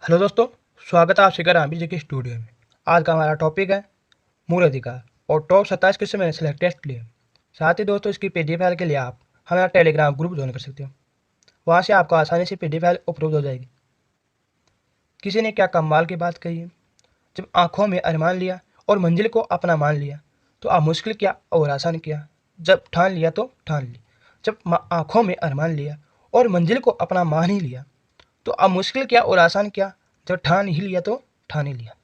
Hello दोस्तों, स्वागत है आप सभी का राम जी के स्टूडियो में। आज का हमारा टॉपिक है मूल अधिकार और टॉप 27 क्वेश्चन मैंने सिलेक्टेड किए। साथ ही दोस्तों, इसकी पीडीएफ फाइल के लिए आप हमारा टेलीग्राम ग्रुप ज्वाइन कर सकते हो। वहाँ से आपको आसानी से पीडीएफ फाइल उपलब्ध हो जाएगी। किसी ने क्या कमाल की बात कही है, जब आंखों में अरमान लिया और मंजिल को अपना मान लिया, तो आप मुश्किल क्या और आसान किया। जब ठान लिया तो ठान ली, जब आंखों में अरमान लिया और मंजिल को अपना मान ही लिया, तो अब मुश्किल क्या और आसान क्या, जब ठान ही लिया तो ठान ही लिया।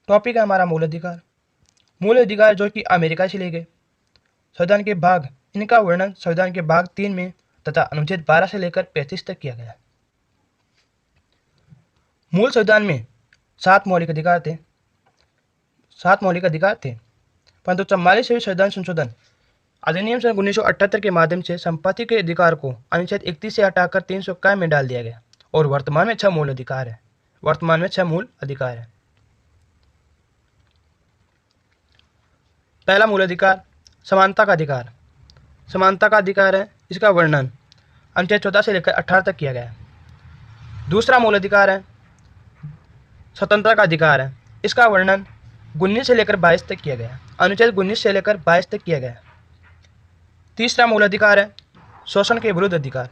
टॉपिक है हमारा मूल अधिकार। मूल अधिकार जो कि अमेरिका से ले गए। संविधान के भाग, इनका वर्णन संविधान के भाग 3 में तथा अनुच्छेद 12 से लेकर 35 तक किया गया है। मूल संविधान में 7 मौलिक अधिकार थे। 7 मौलिक अधिकार थे, परंतु 44वें संविधान संशोधन अधिनियम सन 1978 के माध्यम से संपत्ति के अधिकार को अनुच्छेद 31 से हटाकर 391 में डाल दिया गया और वर्तमान में 6 मूल अधिकार है। वर्तमान में 6 मूल अधिकार है। पहला मूल अधिकार समानता का अधिकार। समानता का अधिकार है, इसका वर्णन अनुच्छेद 14 से लेकर 18 तक किया गया है। दूसरा मूल अधिकार है स्वतंत्रता का अधिकार है, इसका वर्णन 19 से लेकर 22 तक किया गया है। अनुच्छेद 19 से लेकर 22 तक किया गया है। तीसरा मूल अधिकार है शोषण के विरुद्ध अधिकार।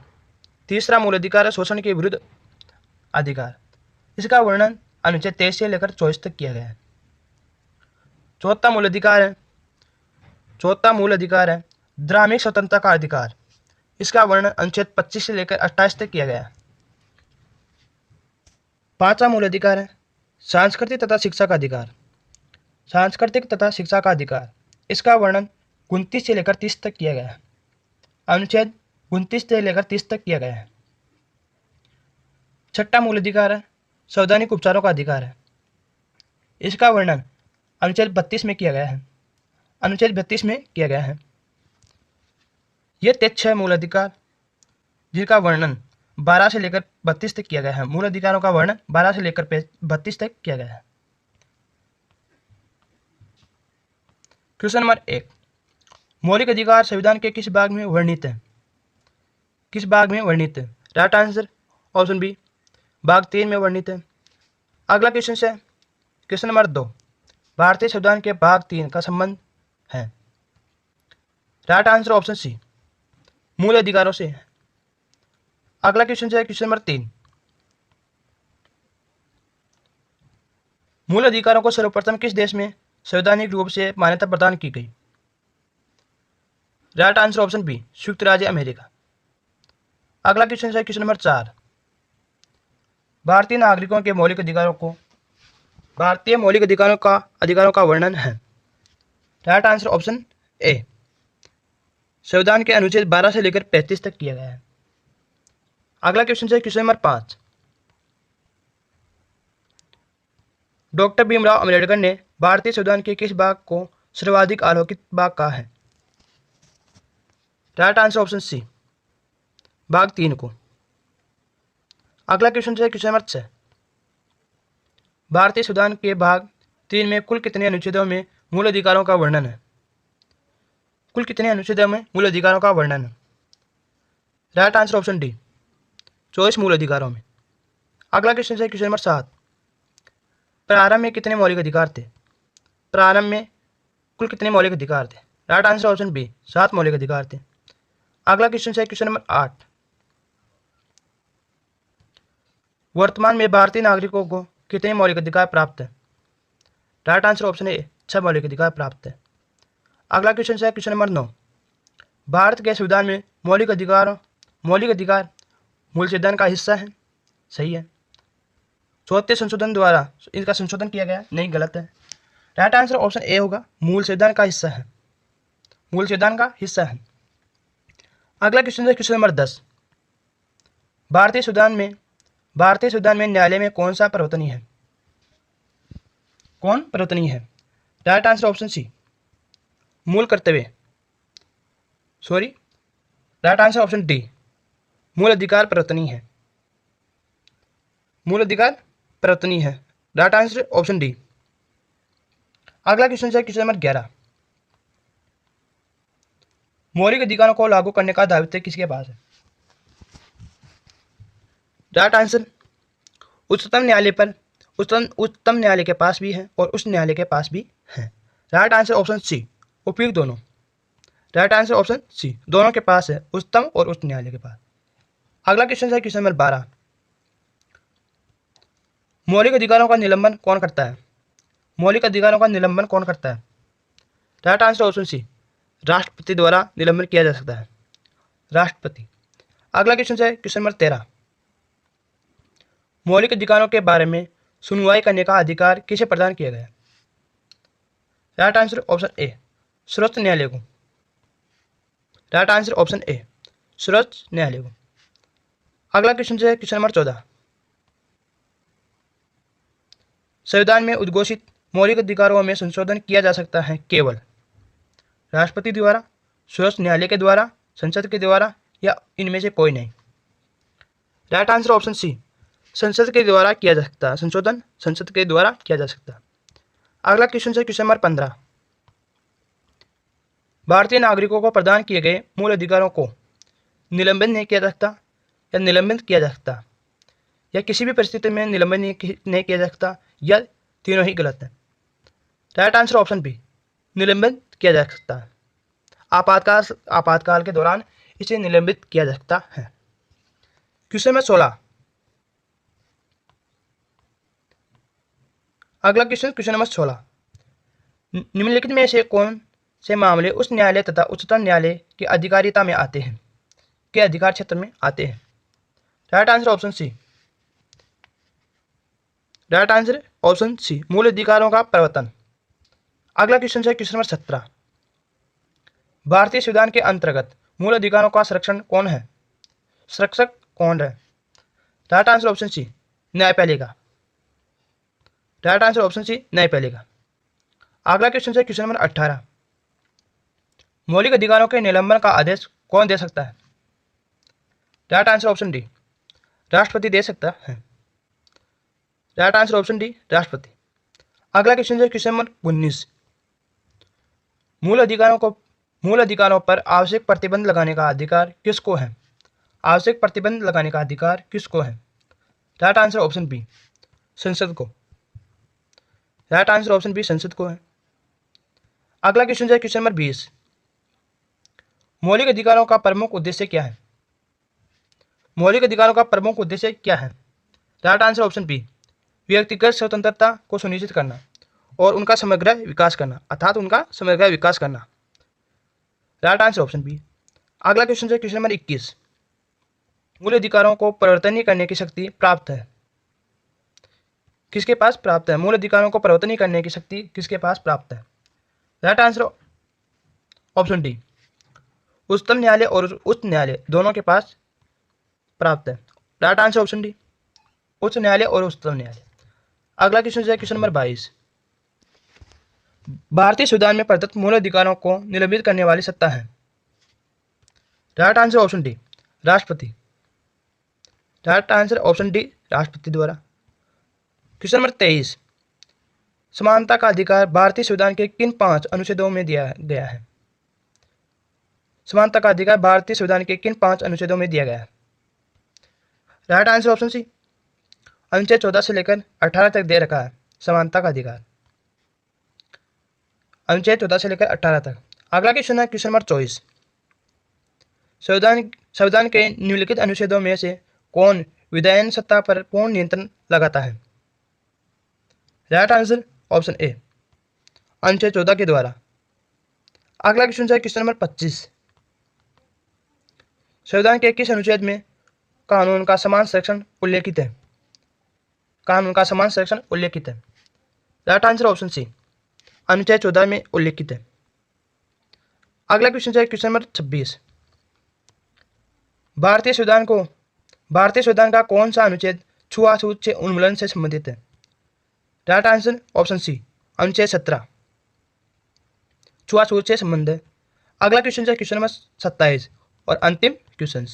तीसरा मूल अधिकार है शोषण के विरुद्ध अधिकार, इसका वर्णन अनुच्छेद 23 से लेकर 24 तक किया गया है। चौथा मूल अधिकार है धार्मिक स्वतंत्रता का अधिकार, इसका वर्णन अनुच्छेद 25 से लेकर 28 तक किया गया है। पांचवा मूल अधिकार है सांस्कृतिक तथा शिक्षा का अधिकार। सांस्कृतिक तथा शिक्षा का अधिकार, इसका वर्णन 29 से लेकर 30 तक किया गया है। अनुच्छेद 29 से लेकर 30 तक किया गया है। छठा मूल अधिकार है संवैधानिक उपचारों का अधिकार है, इसका वर्णन अनुच्छेद 32 में किया गया है। अनुच्छेद 32 में किया गया है। ये 6 मूल अधिकार जिनका वर्णन 12 से लेकर 32 तक किया गया है। मूल अधिकारों का वर्णन 12 से लेकर 32 तक किया गया है। क्वेश्चन नंबर 1, मौलिक अधिकार संविधान के किस भाग में वर्णित है। किस भाग में वर्णित है? राइट आंसर ऑप्शन बी, भाग 3 में वर्णित है। अगला क्वेश्चन है क्वेश्चन नंबर 2, भारतीय संविधान के भाग 3 का संबंध है। राइट आंसर ऑप्शन सी, मूल अधिकारों से है। अगला क्वेश्चन है क्वेश्चन नंबर 3, मूल अधिकारों को सर्वप्रथम किस देश में संवैधानिक रूप से मान्यता प्रदान की गई। राइट आंसर ऑप्शन बी, संयुक्त राज्य अमेरिका। अगला क्वेश्चन है क्वेश्चन नंबर 4, भारतीय नागरिकों के मौलिक अधिकारों को भारतीय मौलिक अधिकारों का वर्णन है। राइट आंसर ऑप्शन ए, संविधान के अनुच्छेद 12 से लेकर 35 तक किया गया है। अगला क्वेश्चन है question number 5, doctor Bhimrao Ambedkar ने भारतीय संविधान के किस भाग को सर्वाधिक आलोकित भाग कहा है। राइट आंसर ऑप्शन सी, भाग 3 को। अगला क्वेश्चन है क्वेश्चन नंबर 6, भारतीय संविधान के भाग 3 में कुल कितने अनुच्छेदों में मूल अधिकारों का वर्णन है। कुल कितने अनुच्छेदों में मूल अधिकारों का वर्णन है। राइट आंसर ऑप्शन डी, 24 मूल अधिकारों में। अगला क्वेश्चन है क्वेश्चन नंबर 7, प्रारंभ में कितने मौलिक अधिकार थे। प्रारंभ में कुल कितने मौलिक अधिकार थे। राइट आंसर ऑप्शन बी, 7 मौलिक अधिकार थे। अगला क्वेश्चन है क्वेश्चन नंबर 8, वर्तमान में भारतीय नागरिकों को कितने मौलिक अधिकार प्राप्त है। राइट आंसर ऑप्शन ए, 6 मौलिक अधिकार प्राप्त है। अगला क्वेश्चन है क्वेश्चन नंबर 9, भारत के संविधान में मौलिक अधिकार मूल संविधान का हिस्सा है। सही है। चौथे संशोधन द्वारा इसका संशोधन किया गया, नहीं, गलत है। राइट आंसर ऑप्शन ए होगा, मूल संविधान का हिस्सा है। मूल संविधान का हिस्सा है। अगला क्वेश्चन है क्वेश्चन नंबर 10, भारतीय संविधान में न्यायालय में कौन सा प्रवर्तनीय है। कौन प्रवर्तनीय है। राइट आंसर ऑप्शन सी, मूल कर्तव्य, sorry, right answer option D, मूल अधिकार प्रवर्तनीय है। मूल अधिकार प्रवर्तनीय है। Right answer option D. अगला क्वेश्चन है क्वेश्चन नंबर 11, मौलिक अधिकारों को लागू करने का दायित्व किसके पास है। राइट आंसर उच्चतम न्यायालय पर उच्चतम न्यायालय के पास भी है और उच्च न्यायालय के पास भी है। राइट आंसर ऑप्शन सी, उपयुक्त दोनों। राइट आंसर ऑप्शन सी, दोनों के पास है, उच्चतम और उच्च न्यायालय के पास। अगला क्वेश्चन है क्वेश्चन नंबर 12। मौलिक अधिकारों का निलंबन कौन करता है? मौलिक अधिकारों का निलंबन कौन करता है? राइट आंसर ऑप्शन सी, राष्ट्रपति द्वारा निलंबन किया जा सकता है, राष्ट्रपति। अगला क्वेश्चन है क्वेश्चन नंबर 13। मौलिक अधिकारों के बारे में सुनवाई करने का अधिकार किसे प्रदान किया गया? राइट आंसर ऑप्शन ए, सर्वोच्च न्यायालय को। राइट आंसर ऑप्शन ए, सर्वोच्च न्यायालय को। अगला क्वेश्चन है क्वेश्चन नंबर 14। संविधान में उद्घोषित मौलिक अधिकारों में संशोधन किया जा सकता है केवल राष्ट्रपति द्वारा, सर्वोच्च न्यायालय के द्वारा, संसद के द्वारा, या इनमें से कोई नहीं। राइट आंसर ऑप्शन सी, संसद के द्वारा किया जा सकता है, संशोधन संसद के द्वारा किया जा सकता है। अगला क्वेश्चन है क्वेश्चन नंबर 15। भारतीय नागरिकों को प्रदान किए गए मूल अधिकारों को निलंबित नहीं किया जा सकता या निलंबित किया जा सकता, या किसी भी परिस्थिति में निलंबित नहीं किया जा सकता, या तीनों ही गलत है। राइट आंसर ऑप्शन बी, निलंबित किया जा सकता है। आपातकाल के दौरान इसे निलंबित किया जा सकता है। Question number 16। अगला क्वेश्चन नंबर 16। निम्नलिखित में से कौन से मामले उच्च न्यायालय तथा उच्चतम न्यायालय की अधिकारिता में आते हैं, के अधिकार क्षेत्र में आते हैं? Right answer option C, right answer option C, मूल अधिकारों का प्रवर्तन। अगला क्वेश्चन है क्वेश्चन नंबर 17। भारतीय संविधान के अंतर्गत मूल अधिकारों का संरक्षण कौन है? संरक्षक कौन है? राइट आंसर ऑप्शन सी, न्यायपालिका। राइट आंसर ऑप्शन सी, न्यायपालिका। अगला क्वेश्चन है क्वेश्चन नंबर 18। मौलिक अधिकारों के निलंबन का आदेश कौन दे सकता है? राइट आंसर ऑप्शन डी, राष्ट्रपति दे सकता है। राइट आंसर ऑप्शन डी, राष्ट्रपति। अगला क्वेश्चन है क्वेश्चन नंबर 19। मूल अधिकारों पर आवश्यक प्रतिबंध लगाने का अधिकार किसको है? आवश्यक प्रतिबंध लगाने का अधिकार किसको है? राइट आंसर ऑप्शन बी, संसद को। राइट आंसर ऑप्शन बी, संसद को है। अगला क्वेश्चन है क्वेश्चन नंबर 20। मौलिक अधिकारों का प्रमुख उद्देश्य क्या है? मौलिक अधिकारों का प्रमुख उद्देश्य क्या है? राइट आंसर ऑप्शन बी, व्यक्तिगत स्वतंत्रता को सुनिश्चित करना और उनका समग्र विकास करना, अर्थात उनका समग्र विकास करना। Right answer option B. अगला क्वेश्चन है क्वेश्चन नंबर 21। मूल अधिकारों को परिवर्तन करने की शक्ति प्राप्त है, किसके पास प्राप्त है? मूल अधिकारों को परिवर्तन करने की शक्ति किसके पास प्राप्त है? राइट आंसर ऑप्शन डी, उच्चतम न्यायालय और उच्च न्यायालय दोनों के पास प्राप्त है। राइट आंसर ऑप्शन डी, उच्च न्यायालय और उच्चतम न्यायालय। अगला क्वेश्चन है क्वेश्चन नंबर 22। भारतीय संविधान में प्रदत्त मूल अधिकारों को निलंबित करने वाली सत्ता है? राइट आंसर ऑप्शन डी, राष्ट्रपति। राइट आंसर ऑप्शन डी, राष्ट्रपति द्वारा। Question number 23। समानता का अधिकार भारतीय संविधान के किन 5 अनुच्छेदों में दिया गया है? समानता का अधिकार भारतीय संविधान के किन 5 अनुच्छेदों में दिया गया है? राइट आंसर ऑप्शन सी, अनुच्छेद 14 से लेकर 18 तक दे रखा है समानता का अधिकार, अनुच्छेद 14 से लेकर 18 तक। अगला क्वेश्चन है क्वेश्चन नंबर 24। संविधान के निम्नलिखित अनुच्छेदों में से कौन विधायन सत्ता पर पूर्ण नियंत्रण लगाता है? राइट आंसर ऑप्शन ए, अनुच्छेद 14 के द्वारा। अगला क्वेश्चन है क्वेश्चन नंबर 25। संविधान के किस अनुच्छेद में कानून का समान संरक्षण उल्लेखित है? कानून का समान संरक्षण उल्लेखित है। राइट आंसर ऑप्शन सी, अनुच्छेद 14 में उल्लेखित है। अगला क्वेश्चन है क्वेश्चन नंबर 26। भारतीय संविधान का कौन सा अनुच्छेद छुआछूत से उन्मूलन से संबंधित है? राइट आंसर ऑप्शन सी, अनुच्छेद 17, छुआछूत से संबंध है। अगला क्वेश्चन है क्वेश्चन नंबर 27 और अंतिम क्वेश्चन।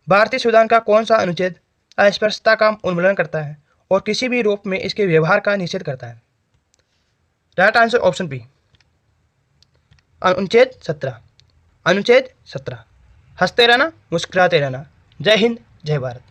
भारतीय संविधान का कौन सा अनुच्छेद अस्पृश्यता का उन्मूलन करता है और किसी भी रूप में इसके व्यवहार का निषेध करता है? राइट आंसर ऑप्शन बी, अनुच्छेद 17। अनुच्छेद 17। हंसते रहना, मुस्कुराते रहना। जय हिंद, जय भारत।